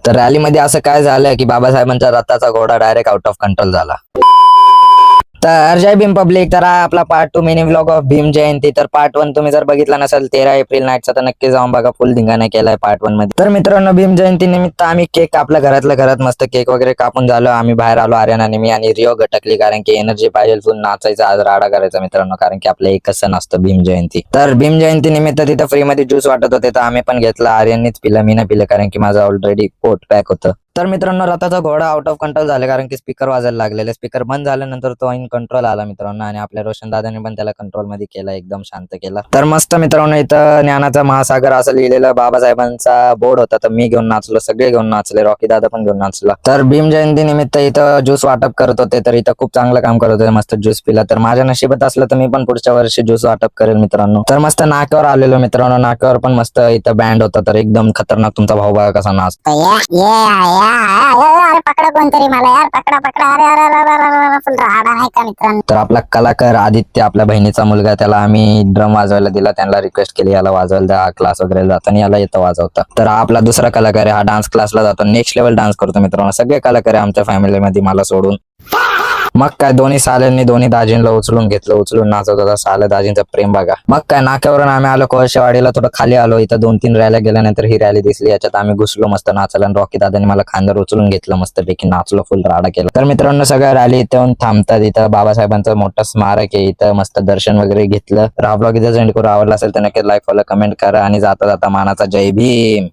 तर रॅलीमध्ये असं काय झालं की बाबासाहेबांच्या रथाचा घोडा डायरेक्ट आउट ऑफ कंट्रोल झाला. तर जय भीम पब्लिक. तर हा आपला part 2 mini vlog of Bhim Jayanti. तर पार्ट 1 तुम्ही जर बघितला नसेल 13 एप्रिल नाईटचा तर नक्की जाऊन बघा, फुल धिंगाणा केलाय पार्ट 1 मध्ये. तर मित्रांनो, भीम जयंती निमित्त आम्ही केक आपल्या घरातल्या घरात मस्त केक वगैरे कापून झालो. आम्ही बाहेर आलो, आर्यन आणि मी, आणि रिओ गटकली कारण की एनर्जी पाहिजे, फुल नाचायचा, आज राडा करायचा मित्रांनो, कारण की आपला एकच सण असतो भीम जयंती. तर भीम जयंती निमित्त तिथं फ्री मध्ये ज्यूस वाटत होते, तर आम्ही पण घेतला. आर्यननीच पिलं, मी नाही पिलं कारण की माझं ऑलरेडी पोट पॅक होतं. तर मित्रांनो, रथाचा घोडा आउट ऑफ कंट्रोल झाला कारण की स्पीकर वाजायला लागलेले. स्पीकर बंद झाल्यानंतर तो इन कंट्रोल आला मित्रांनो, आणि आपल्या रोशन दादाने पण त्याला कंट्रोल मध्ये केला, एकदम शांत केला. तर मस्त मित्रांनो, इथं ज्ञानाचा महासागर असं लिहिलेलं बाबासाहेबांचा बोर्ड होता, तर मी घेऊन नाचलो, सगळे घेऊन नाचले, रॉकी दादा पण घेऊन नाचला. तर भीम जयंती निमित्त इथं ज्यूस वाटप करत होते, तर इथं खूप चांगलं काम करत होते, मस्त ज्यूस पिला. तर माझ्या नशिबात असलं तर मी पण पुढच्या वर्षी ज्यूस वाटप करेल मित्रांनो. तर मस्त नाक्यावर आलेलो मित्रांनो, नाक्यावर पण मस्त इथं बँड होता, तर एकदम खतरनाक तुमचा भाऊ बघा कसा नाच. अरे पकडा कोणतरी मला यार, पकडा पकडा. अरे अरे अरे अरे अरे अरे, फुल राडा नाही का मित्रांनो. तर आपला कलाकार आदित्य, आपल्या बहिणीचा मुलगा, त्याला आम्ही ड्रम वाजवायला दिला, त्यांना रिक्वेस्ट केली याला वाजवायला द्या, क्लास वगैरे जाताना याला येतं वाजवता. तर हा आपला दुसरा कलाकार आहे, हा डान्स क्लासला जातो, नेक्स्ट लेवल डान्स करतो मित्रांनो. सगळे कलाकार आहे आमच्या फॅमिलीमध्ये मला सोडून. मग काय, दोन्ही साल्यांनी दोन्ही दाजींना उचलून घेतलं, उचलून नाचत होता. साल्या दाजींचं प्रेम बघा. मग काय, नाक्यावरून आम्ही आलो कोळशेवाडीला, थोडं खाली आलो, इथं 2-3 रॅल्या गेल्यानंतर ही रॅली दिसली, याच्यात आम्ही घुसलो मस्त नाचायला, आणि रॉकी दादांनी मला खांद्यावर उचलून घेतलं, मस्तपैकी नाचलो, फुल राडा केला. तर मित्रांनो, सगळ्या रॅली इथे येऊन थांबतात. इथं बाबासाहेबांचं मोठं स्मारक आहे, इथं मस्त दर्शन वगैरे घेतलं. तर हा ब्लॉग इथं एंड करू. आवडला असेल तर नक्की लाईक, फॉलो, कमेंट करा, आणि जाता जाता मानाचा जय भीम.